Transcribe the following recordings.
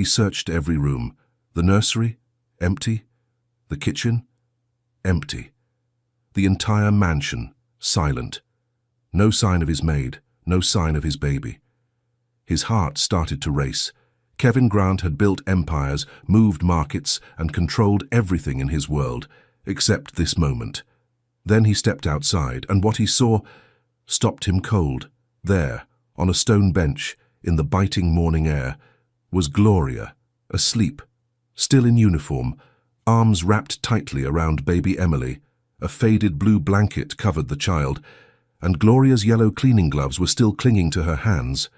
He searched every room. The nursery? Empty. The kitchen? Empty. The entire mansion, silent. No sign of his maid, no sign of his baby. His heart started to race. Kevin Grant had built empires, moved markets, and controlled everything in his world, except this moment. Then he stepped outside, and what he saw stopped him cold. There, on a stone bench, in the biting morning air, was Gloria, asleep, still in uniform, arms wrapped tightly around baby Emily. A faded blue blanket covered the child, and Gloria's yellow cleaning gloves were still clinging to her hands.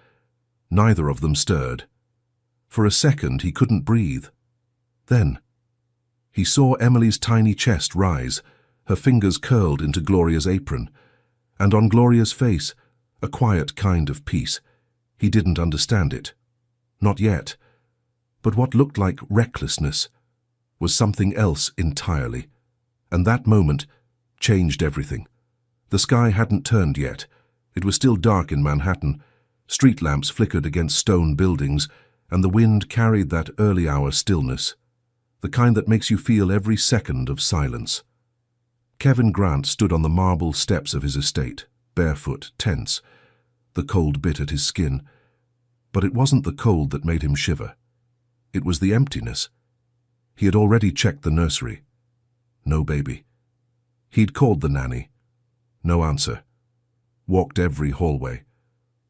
Neither of them stirred. For a second he couldn't breathe. Then he saw Emily's tiny chest rise, her fingers curled into Gloria's apron, and on Gloria's face a quiet kind of peace. He didn't understand it. Not yet. But what looked like recklessness was something else entirely, and that moment changed everything. The sky hadn't turned yet. It was still dark in Manhattan. Street lamps flickered against stone buildings, and the wind carried that early-hour stillness, the kind that makes you feel every second of silence. Kevin Grant stood on the marble steps of his estate, barefoot, tense. The cold bit at his skin. But it wasn't the cold that made him shiver. It was the emptiness. He had already checked the nursery. No baby. He'd called the nanny. No answer. Walked every hallway.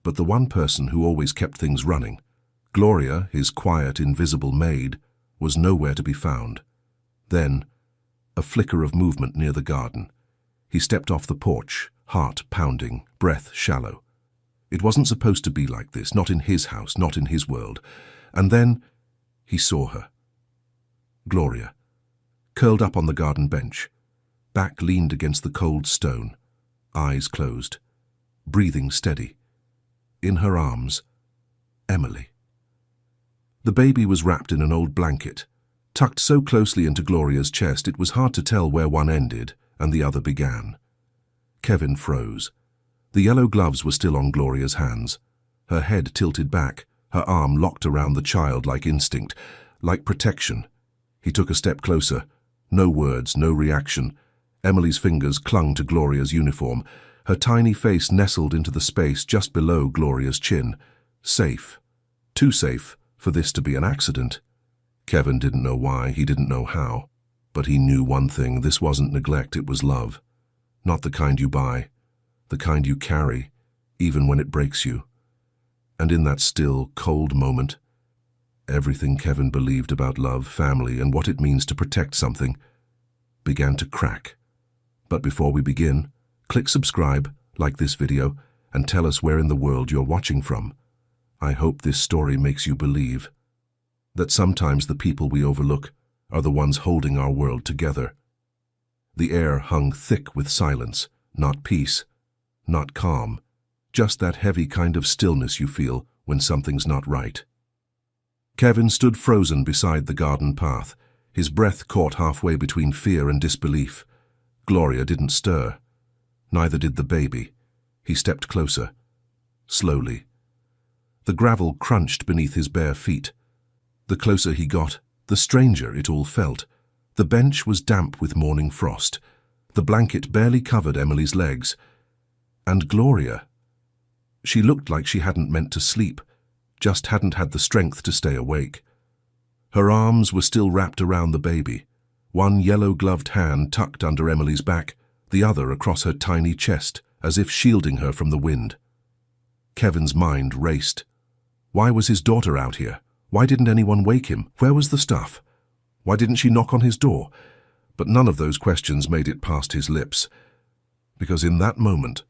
But the one person who always kept things running, Gloria, his quiet, invisible maid, was nowhere to be found. Then, a flicker of movement near the garden. He stepped off the porch, heart pounding, breath shallow. It wasn't supposed to be like this, not in his house, not in his world. And then he saw her. Gloria, curled up on the garden bench, back leaned against the cold stone, eyes closed, breathing steady. In her arms, Emily. The baby was wrapped in an old blanket, tucked so closely into Gloria's chest it was hard to tell where one ended and the other began. Kevin froze. The yellow gloves were still on Gloria's hands, her head tilted back, her arm locked around the child like instinct, like protection. He took a step closer. No words, no reaction. Emily's fingers clung to Gloria's uniform, her tiny face nestled into the space just below Gloria's chin. Safe. Too safe for this to be an accident. Kevin didn't know why, he didn't know how. But he knew one thing, this wasn't neglect, it was love. Not the kind you buy, the kind you carry, even when it breaks you. And in that still, cold moment, everything Kevin believed about love, family, and what it means to protect something began to crack. But before we begin, click subscribe, like this video, and tell us where in the world you're watching from. I hope this story makes you believe that sometimes the people we overlook are the ones holding our world together. The air hung thick with silence, not peace, not calm, just that heavy kind of stillness you feel when something's not right. Kevin stood frozen beside the garden path, his breath caught halfway between fear and disbelief. Gloria didn't stir. Neither did the baby. He stepped closer. Slowly. The gravel crunched beneath his bare feet. The closer he got, the stranger it all felt. The bench was damp with morning frost. The blanket barely covered Emily's legs. And Gloria. She looked like she hadn't meant to sleep, just hadn't had the strength to stay awake. Her arms were still wrapped around the baby, one yellow-gloved hand tucked under Emily's back, the other across her tiny chest, as if shielding her from the wind. Kevin's mind raced. Why was his daughter out here? Why didn't anyone wake him? Where was the stuff? Why didn't she knock on his door? But none of those questions made it past his lips, because in that moment,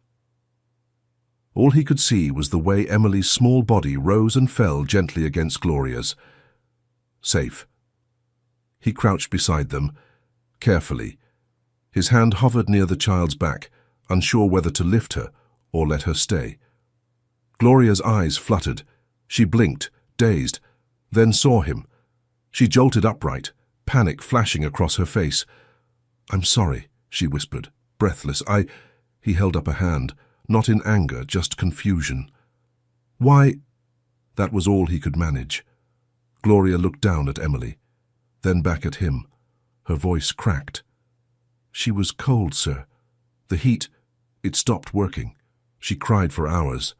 all he could see was the way Emily's small body rose and fell gently against Gloria's. Safe. He crouched beside them, carefully. His hand hovered near the child's back, unsure whether to lift her or let her stay. Gloria's eyes fluttered. She blinked, dazed, then saw him. She jolted upright, panic flashing across her face. "I'm sorry," she whispered, breathless. He held up a hand, not in anger, just confusion. "Why?" That was all he could manage. Gloria looked down at Emily, then back at him. Her voice cracked. "She was cold, sir. The heat, it stopped working. She cried for hours.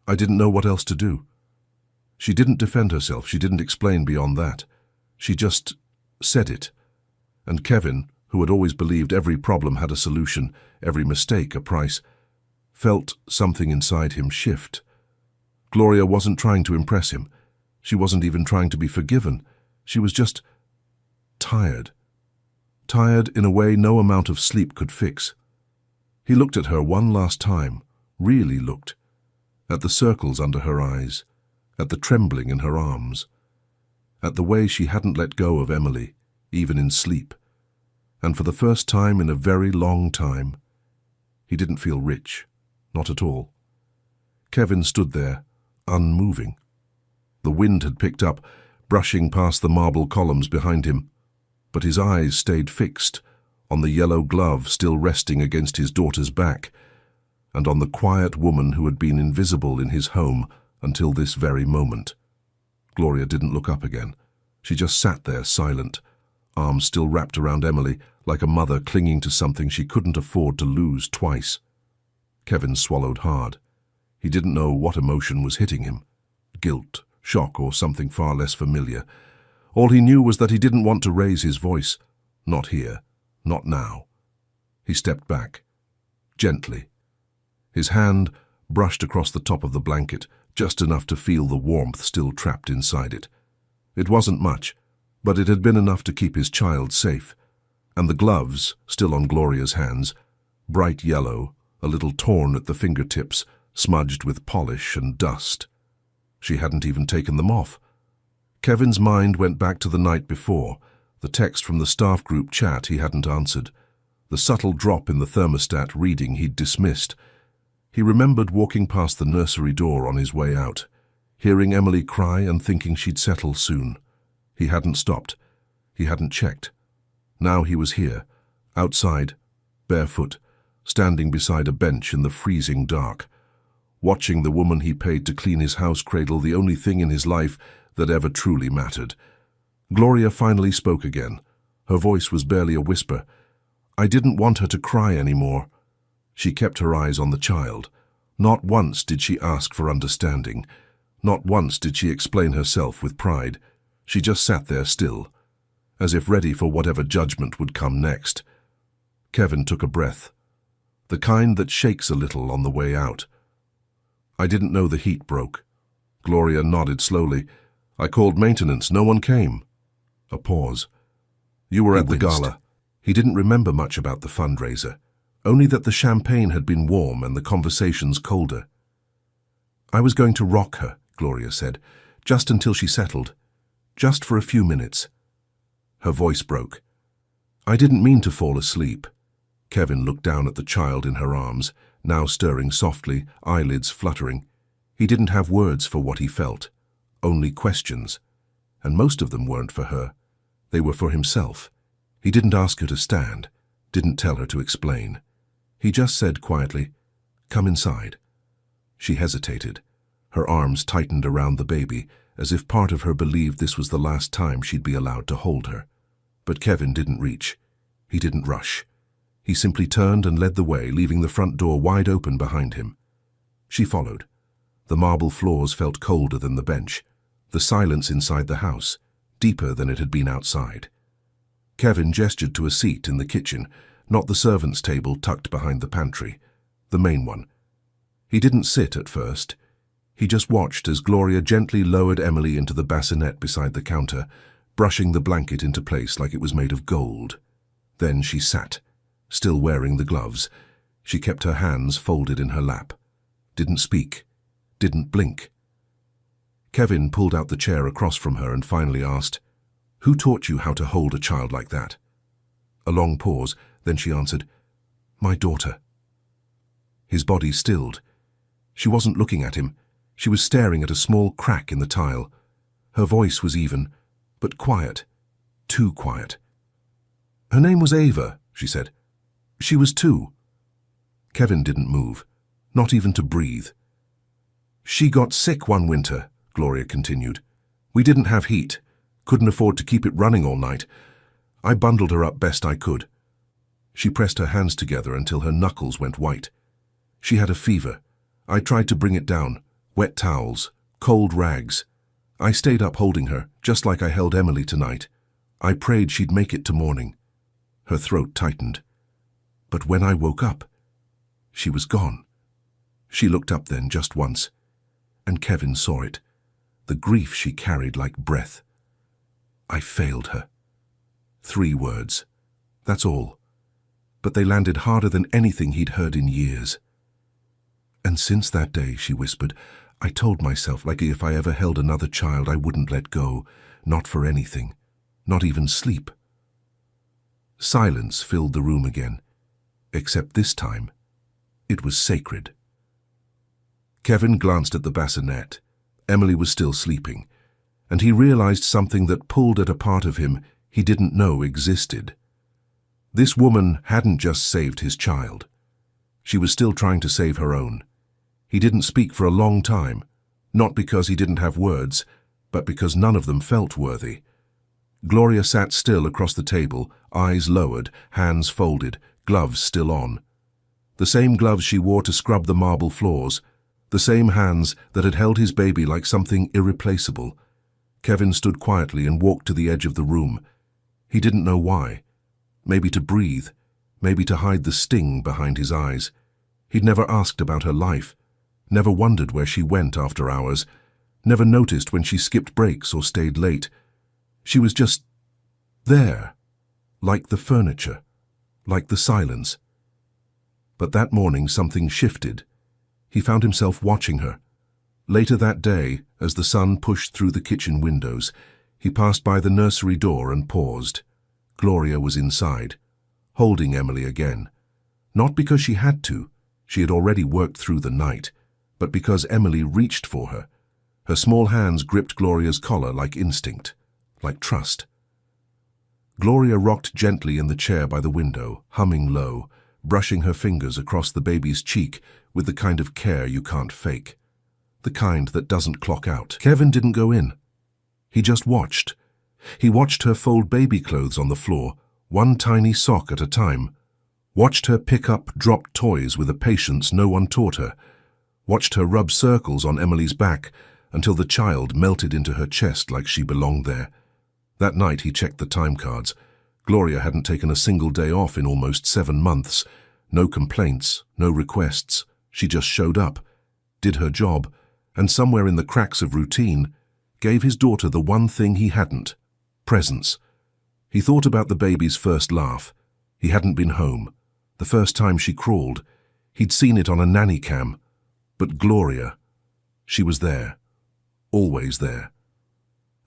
I didn't know what else to do." She didn't defend herself. She didn't explain beyond that. She just said it. And Kevin, who had always believed every problem had a solution, every mistake a price, felt something inside him shift. Gloria wasn't trying to impress him. She wasn't even trying to be forgiven. She was just tired. Tired in a way no amount of sleep could fix. He looked at her one last time, really looked, at the circles under her eyes, at the trembling in her arms, at the way she hadn't let go of Emily, even in sleep. And for the first time in a very long time, he didn't feel rich, not at all. Kevin stood there, unmoving. The wind had picked up, brushing past the marble columns behind him, but his eyes stayed fixed on the yellow glove still resting against his daughter's back, and on the quiet woman who had been invisible in his home until this very moment. Gloria didn't look up again. She just sat there silent, arms still wrapped around Emily, like a mother clinging to something she couldn't afford to lose twice. Kevin swallowed hard. He didn't know what emotion was hitting him. Guilt, shock, or something far less familiar. All he knew was that he didn't want to raise his voice. Not here. Not now. He stepped back. Gently. His hand brushed across the top of the blanket, just enough to feel the warmth still trapped inside it. It wasn't much, but it had been enough to keep his child safe. And the gloves, still on Gloria's hands, bright yellow, a little torn at the fingertips, smudged with polish and dust. She hadn't even taken them off. Kevin's mind went back to the night before, the text from the staff group chat he hadn't answered, the subtle drop in the thermostat reading he'd dismissed. He remembered walking past the nursery door on his way out, hearing Emily cry and thinking she'd settle soon. He hadn't stopped. He hadn't checked. Now he was here, outside, barefoot, standing beside a bench in the freezing dark, watching the woman he paid to clean his house cradle the only thing in his life that ever truly mattered. Gloria finally spoke again. Her voice was barely a whisper. I didn't want her to cry anymore. She kept her eyes on the child. Not once did she ask for understanding. Not once did she explain herself with pride. She just sat there still, as if ready for whatever judgment would come next. Kevin took a breath, the kind that shakes a little on the way out. I didn't know the heat broke. Gloria nodded slowly. I called maintenance. No one came. A pause. You were at the gala. He didn't remember much about the fundraiser, only that the champagne had been warm and the conversations colder. I was going to rock her, Gloria said, just until she settled. Just for a few minutes. Her voice broke. I didn't mean to fall asleep. Kevin looked down at the child in her arms, now stirring softly, eyelids fluttering. He didn't have words for what he felt, only questions. And most of them weren't for her. They were for himself. He didn't ask her to stand, didn't tell her to explain. He just said quietly, "Come inside." She hesitated. Her arms tightened around the baby, as if part of her believed this was the last time she'd be allowed to hold her. But Kevin didn't reach. He didn't rush. He simply turned and led the way, leaving the front door wide open behind him. She followed. The marble floors felt colder than the bench. The silence inside the house, deeper than it had been outside. Kevin gestured to a seat in the kitchen, not the servants' table tucked behind the pantry, the main one. He didn't sit at first. He just watched as Gloria gently lowered Emily into the bassinet beside the counter, brushing the blanket into place like it was made of gold. Then she sat, still wearing the gloves. She kept her hands folded in her lap. Didn't speak. Didn't blink. Kevin pulled out the chair across from her and finally asked, "Who taught you how to hold a child like that?" A long pause, then she answered, "My daughter." His body stilled. She wasn't looking at him. She was staring at a small crack in the tile. Her voice was even, but quiet. Too quiet. "Her name was Ava," she said. "She was 2. Kevin didn't move, not even to breathe. "She got sick one winter," Gloria continued. "We didn't have heat. Couldn't afford to keep it running all night. I bundled her up best I could. She pressed her hands together until her knuckles went white. She had a fever. I tried to bring it down. Wet towels, cold rags. I stayed up holding her, just like I held Emily tonight. I prayed she'd make it to morning. Her throat tightened. But when I woke up, she was gone. She looked up then just once, and Kevin saw it. The grief she carried like breath. I failed her. 3 words. That's all. But they landed harder than anything he'd heard in years. And since that day, she whispered, I told myself like if I ever held another child, I wouldn't let go, not for anything, not even sleep. Silence filled the room again, except this time, it was sacred. Kevin glanced at the bassinet. Emily was still sleeping, and he realized something that pulled at a part of him he didn't know existed. This woman hadn't just saved his child. She was still trying to save her own. He didn't speak for a long time, not because he didn't have words, but because none of them felt worthy. Gloria sat still across the table, eyes lowered, hands folded, gloves still on. The same gloves she wore to scrub the marble floors, the same hands that had held his baby like something irreplaceable. Kevin stood quietly and walked to the edge of the room. He didn't know why. Maybe to breathe, maybe to hide the sting behind his eyes. He'd never asked about her life, never wondered where she went after hours, never noticed when she skipped breaks or stayed late. She was just there, like the furniture, like the silence. But that morning something shifted. He found himself watching her. Later that day, as the sun pushed through the kitchen windows, he passed by the nursery door and paused. Gloria was inside, holding Emily again. Not because she had to, she had already worked through the night, but because Emily reached for her. Her small hands gripped Gloria's collar like instinct, like trust. Gloria rocked gently in the chair by the window, humming low, brushing her fingers across the baby's cheek with the kind of care you can't fake. The kind that doesn't clock out. Kevin didn't go in. He just watched. He watched her fold baby clothes on the floor, one tiny sock at a time. Watched her pick up dropped toys with a patience no one taught her. Watched her rub circles on Emily's back until the child melted into her chest like she belonged there. That night he checked the time cards. Gloria hadn't taken a single day off in almost 7 months. No complaints, no requests. She just showed up, did her job, and somewhere in the cracks of routine, gave his daughter the one thing he hadn't: presence. He thought about the baby's first laugh. He hadn't been home. The first time she crawled. He'd seen it on a nanny cam. But Gloria, she was there. Always there.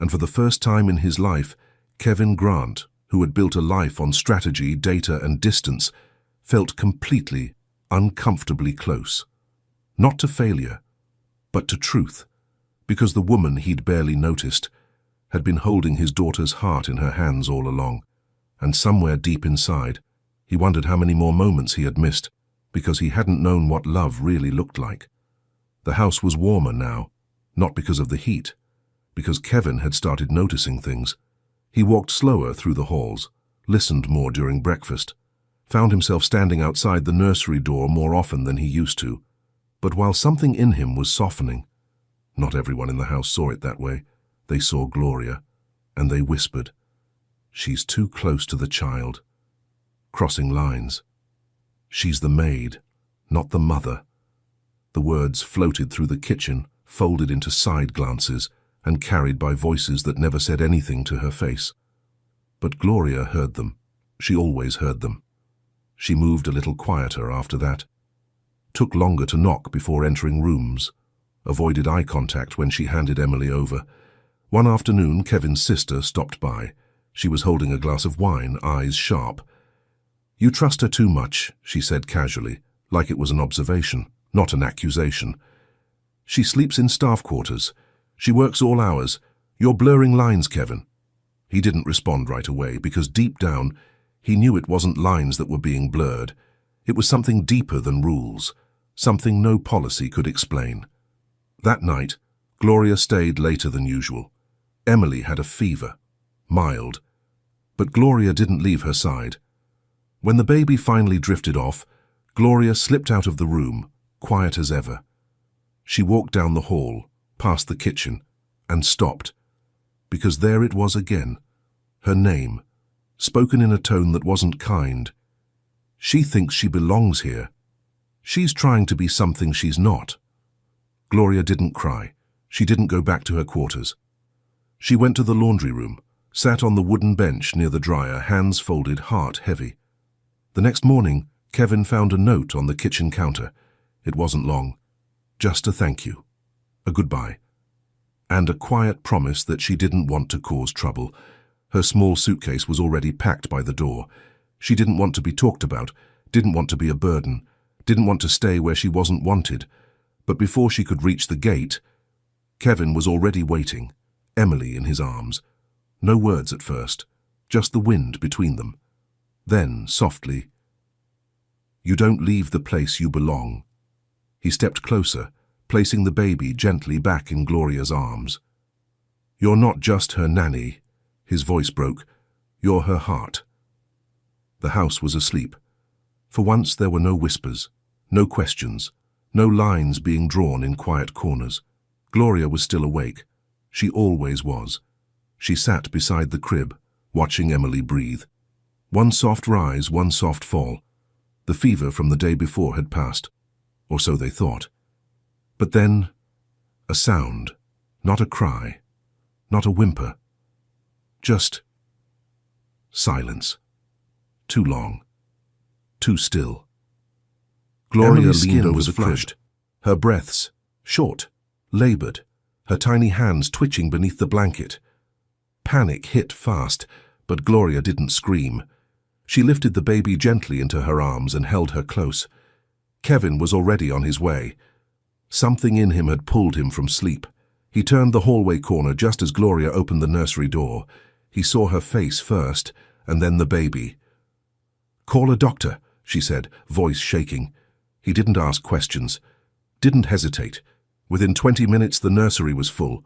And for the first time in his life, Kevin Grant, who had built a life on strategy, data, and distance, felt completely, uncomfortably close. Not to failure, but to truth, because the woman he'd barely noticed had been holding his daughter's heart in her hands all along, and somewhere deep inside, he wondered how many more moments he had missed, because he hadn't known what love really looked like. The house was warmer now, not because of the heat, because Kevin had started noticing things. He walked slower through the halls, listened more during breakfast, found himself standing outside the nursery door more often than he used to. But while something in him was softening, not everyone in the house saw it that way. They saw Gloria, and they whispered, "She's too close to the child." Crossing lines. "She's the maid, not the mother." The words floated through the kitchen, folded into side glances, and carried by voices that never said anything to her face. But Gloria heard them. She always heard them. She moved a little quieter after that. Took longer to knock before entering rooms. Avoided eye contact when she handed Emily over. One afternoon, Kevin's sister stopped by. She was holding a glass of wine, eyes sharp. "You trust her too much," she said casually, like it was an observation, not an accusation. "She sleeps in staff quarters. She works all hours. You're blurring lines, Kevin." He didn't respond right away, because deep down, he knew it wasn't lines that were being blurred. It was something deeper than rules, something no policy could explain. That night, Gloria stayed later than usual. Emily had a fever, mild. But Gloria didn't leave her side. When the baby finally drifted off, Gloria slipped out of the room, quiet as ever. She walked down the hall, past the kitchen, and stopped, because there it was again, her name, spoken in a tone that wasn't kind. She thinks she belongs here. She's trying to be something she's not. Gloria didn't cry. She didn't go back to her quarters. She went to the laundry room, sat on the wooden bench near the dryer, hands folded, heart heavy. The next morning, Kevin found a note on the kitchen counter. It wasn't long. Just a thank you, a goodbye, and a quiet promise that she didn't want to cause trouble. Her small suitcase was already packed by the door. She didn't want to be talked about, didn't want to be a burden, didn't want to stay where she wasn't wanted. But before she could reach the gate, Kevin was already waiting, Emily in his arms. No words at first, just the wind between them. Then, softly, "You don't leave the place you belong." He stepped closer, placing the baby gently back in Gloria's arms. "You're not just her nanny," his voice broke. "You're her heart." The house was asleep. For once there were no whispers, no questions, no lines being drawn in quiet corners. Gloria was still awake. She always was. She sat beside the crib, watching Emily breathe. One soft rise, one soft fall. The fever from the day before had passed, or so they thought. But then, a sound, not a cry, not a whimper, just silence. Too long, too still. Gloria leaned over the crib, her breaths short, labored, her tiny hands twitching beneath the blanket. Panic hit fast, but Gloria didn't scream. She lifted the baby gently into her arms and held her close. Kevin was already on his way. Something in him had pulled him from sleep. He turned the hallway corner just as Gloria opened the nursery door. He saw her face first, and then the baby. "Call a doctor," she said, voice shaking. He didn't ask questions, didn't hesitate. Within 20 minutes the nursery was full.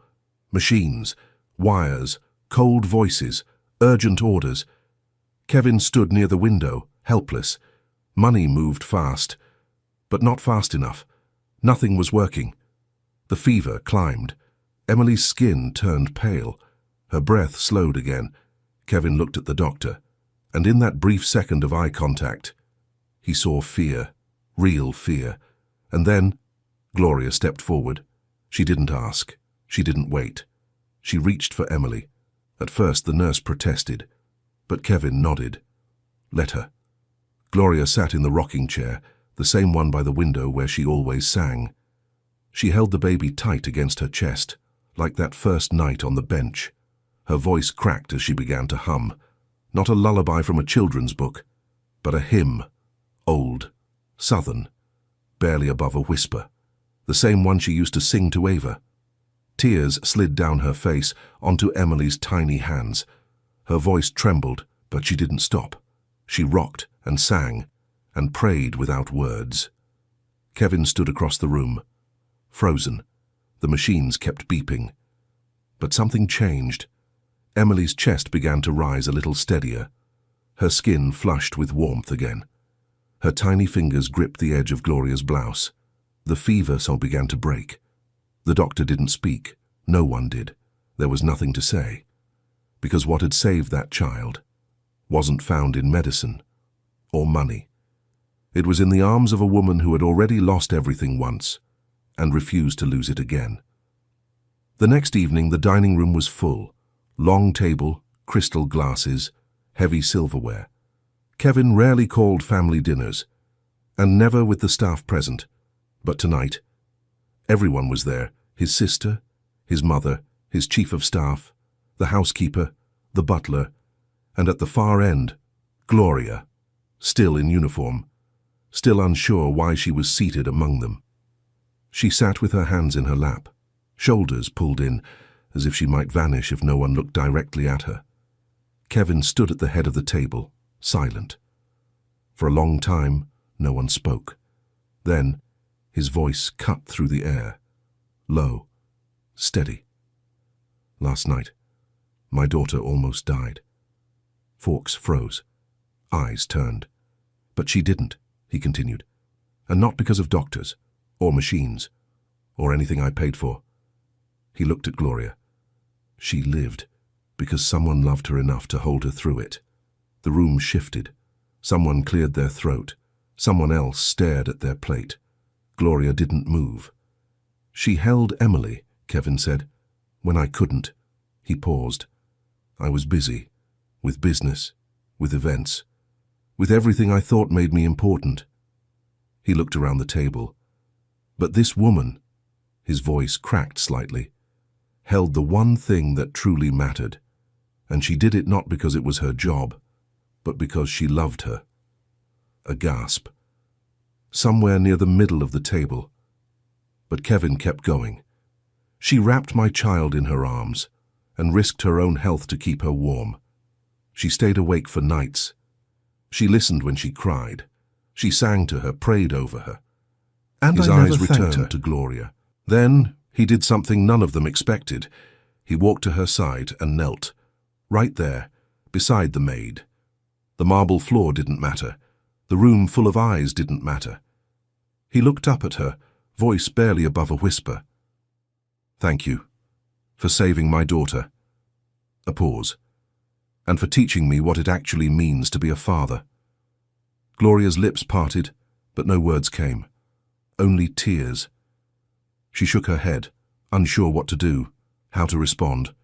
Machines, wires, cold voices, urgent orders. Kevin stood near the window, helpless. Money moved fast, but not fast enough. Nothing was working. The fever climbed. Emily's skin turned pale. Her breath slowed again. Kevin looked at the doctor, and in that brief second of eye contact, he saw fear, real fear. And then Gloria stepped forward. She didn't ask. She didn't wait. She reached for Emily. At first the nurse protested, but Kevin nodded. Let her. Gloria sat in the rocking chair, the same one by the window where she always sang. She held the baby tight against her chest, like that first night on the bench. Her voice cracked as she began to hum. Not a lullaby from a children's book, but a hymn. Old, southern, barely above a whisper. The same one she used to sing to Ava. Tears slid down her face onto Emily's tiny hands. Her voice trembled, but she didn't stop. She rocked and sang and prayed without words. Kevin stood across the room, frozen. The machines kept beeping. But something changed. Emily's chest began to rise a little steadier. Her skin flushed with warmth again. Her tiny fingers gripped the edge of Gloria's blouse. The fever so began to break. The doctor didn't speak. No one did. There was nothing to say. Because what had saved that child wasn't found in medicine or money. It was in the arms of a woman who had already lost everything once and refused to lose it again. The next evening the dining room was full. Long table, crystal glasses, heavy silverware. Kevin rarely called family dinners, and never with the staff present. But tonight, everyone was there. His sister, his mother, his chief of staff, the housekeeper, the butler, and at the far end, Gloria, still in uniform, still unsure why she was seated among them. She sat with her hands in her lap, shoulders pulled in, as if she might vanish if no one looked directly at her. Kevin stood at the head of the table, silent. For a long time, no one spoke. Then, his voice cut through the air, low, steady. "Last night, My daughter almost died. Fawkes froze. Eyes turned. But she didn't, he continued. And not because of doctors, or machines, or anything I paid for. He looked at Gloria. She lived because someone loved her enough to hold her through it. The room shifted. Someone cleared their throat. Someone else stared at their plate. Gloria didn't move. She held Emily, Kevin said. When I couldn't. He paused. I was busy. With business. With events. With everything I thought made me important. He looked around the table. But this woman, his voice cracked slightly, held the one thing that truly mattered. And she did it not because it was her job, but because she loved her. A gasp. Somewhere near the middle of the table. But Kevin kept going. She wrapped my child in her arms and risked her own health to keep her warm. She stayed awake for nights. She listened when she cried. She sang to her, prayed over her. And his eyes returned to Gloria. Then he did something none of them expected. He walked to her side and knelt. Right there, beside the maid. The marble floor didn't matter. The room full of eyes didn't matter. He looked up at her, voice barely above a whisper. Thank you for saving my daughter. A pause. And for teaching me what it actually means to be a father. Gloria's lips parted, but no words came. Only tears. She shook her head, unsure what to do, how to respond.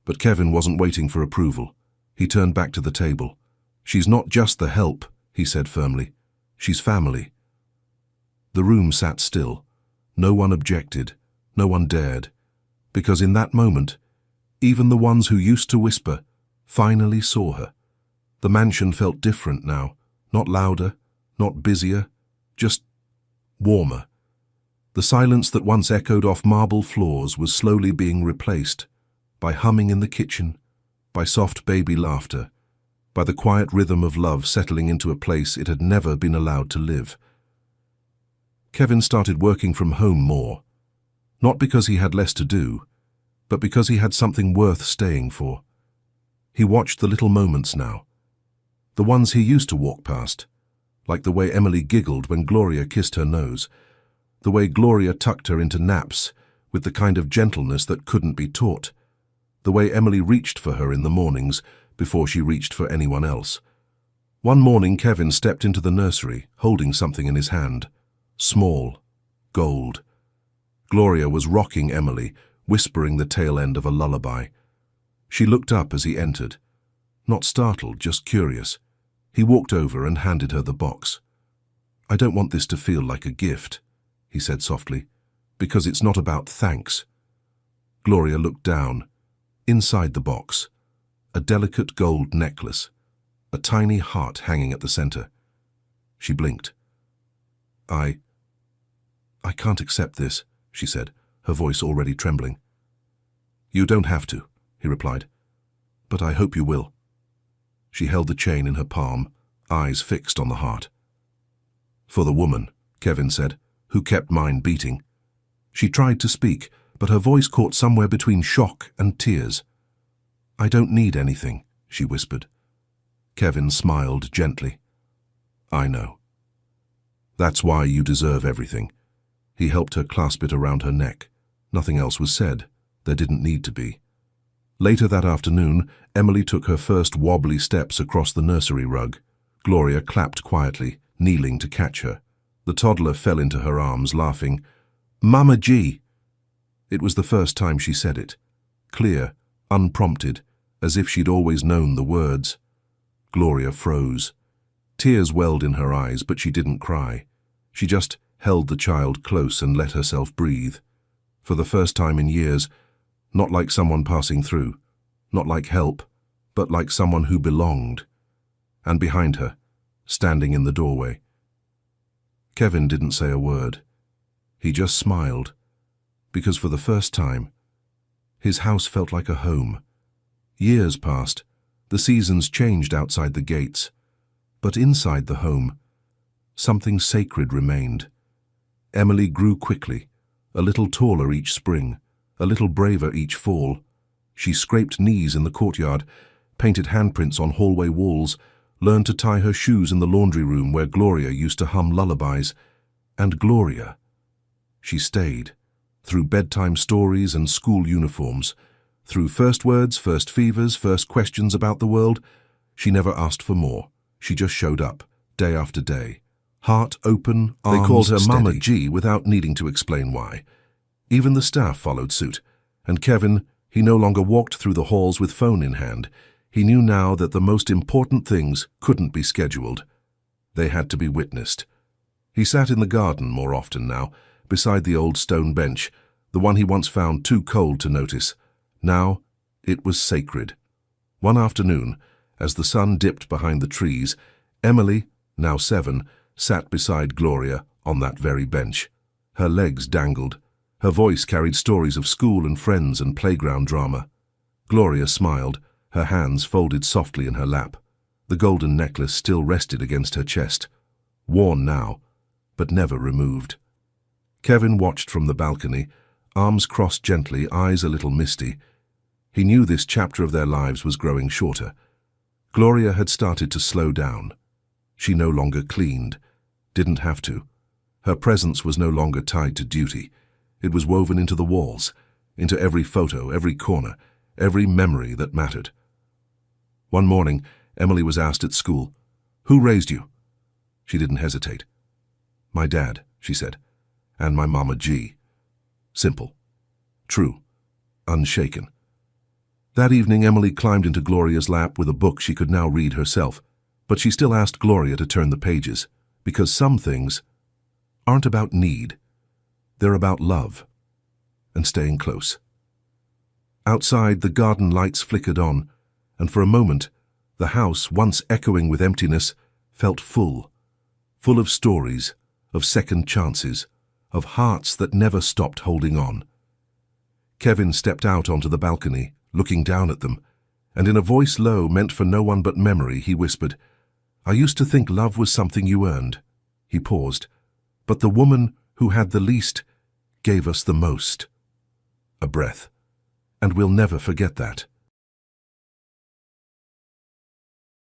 But Kevin wasn't waiting for approval. He turned back to the table. She's not just the help, he said firmly. She's family. The room sat still. No one objected. No one dared. Because in that moment, even the ones who used to whisper finally saw her. The mansion felt different now. Not louder, not busier, just warmer. The silence that once echoed off marble floors was slowly being replaced by humming in the kitchen, by soft baby laughter, by the quiet rhythm of love settling into a place it had never been allowed to live. Kevin started working from home more, not because he had less to do, but because he had something worth staying for. He watched the little moments now, the ones he used to walk past, like the way Emily giggled when Gloria kissed her nose, the way Gloria tucked her into naps with the kind of gentleness that couldn't be taught, the way Emily reached for her in the mornings before she reached for anyone else. One morning Kevin stepped into the nursery, holding something in his hand. Small, gold. Gloria was rocking Emily, whispering the tail end of a lullaby. She looked up as he entered. Not startled, just curious. He walked over and handed her the box. I don't want this to feel like a gift, he said softly, because it's not about thanks. Gloria looked down. Inside the box, a delicate gold necklace, a tiny heart hanging at the center. She blinked. I can't accept this, she said, her voice already trembling. You don't have to, he replied, but I hope you will. She held the chain in her palm, eyes fixed on the heart. For the woman, Kevin said, who kept mine beating. She tried to speak, but her voice caught somewhere between shock and tears. I don't need anything, she whispered. Kevin smiled gently. I know. That's why you deserve everything. He helped her clasp it around her neck. Nothing else was said. There didn't need to be. Later that afternoon, Emily took her first wobbly steps across the nursery rug. Gloria clapped quietly, kneeling to catch her. The toddler fell into her arms, laughing. Mama G! It was the first time she said it. Clear, unprompted, as if she'd always known the words. Gloria froze. Tears welled in her eyes, but she didn't cry. She just held the child close and let herself breathe. For the first time in years, not like someone passing through, not like help, but like someone who belonged. And behind her, standing in the doorway. Kevin didn't say a word. He just smiled, because for the first time, his house felt like a home. Years passed, the seasons changed outside the gates, but inside the home, something sacred remained. Emily grew quickly, a little taller each spring, a little braver each fall. She scraped knees in the courtyard, painted handprints on hallway walls, learned to tie her shoes in the laundry room where Gloria used to hum lullabies. And Gloria. She stayed, through bedtime stories and school uniforms, through first words, first fevers, first questions about the world. She never asked for more. She just showed up, day after day. Heart open, arms They called her steady. Mama G without needing to explain why. Even the staff followed suit. And Kevin, he no longer walked through the halls with phone in hand. He knew now that the most important things couldn't be scheduled. They had to be witnessed. He sat in the garden more often now, beside the old stone bench, the one he once found too cold to notice. Now, it was sacred. One afternoon, as the sun dipped behind the trees, Emily, now 7, sat beside Gloria on that very bench. Her legs dangled. Her voice carried stories of school and friends and playground drama. Gloria smiled, her hands folded softly in her lap. The golden necklace still rested against her chest, worn now, but never removed. Kevin watched from the balcony, arms crossed gently, eyes a little misty. He knew this chapter of their lives was growing shorter. Gloria had started to slow down. She no longer cleaned, didn't have to. Her presence was no longer tied to duty. It was woven into the walls, into every photo, every corner, every memory that mattered. One morning, Emily was asked at school, "Who raised you?" She didn't hesitate. "My dad," she said, "and my Mama G." Simple. True. Unshaken. That evening, Emily climbed into Gloria's lap with a book she could now read herself, but she still asked Gloria to turn the pages, because some things aren't about need. They're about love and staying close. Outside, the garden lights flickered on, and for a moment, the house, once echoing with emptiness, felt full of stories, of second chances, of hearts that never stopped holding on. Kevin stepped out onto the balcony, looking down at them, and in a voice low, meant for no one but memory, he whispered, "I used to think love was something you earned." He paused. "But the woman who had the least gave us the most." A breath. "And we'll never forget that."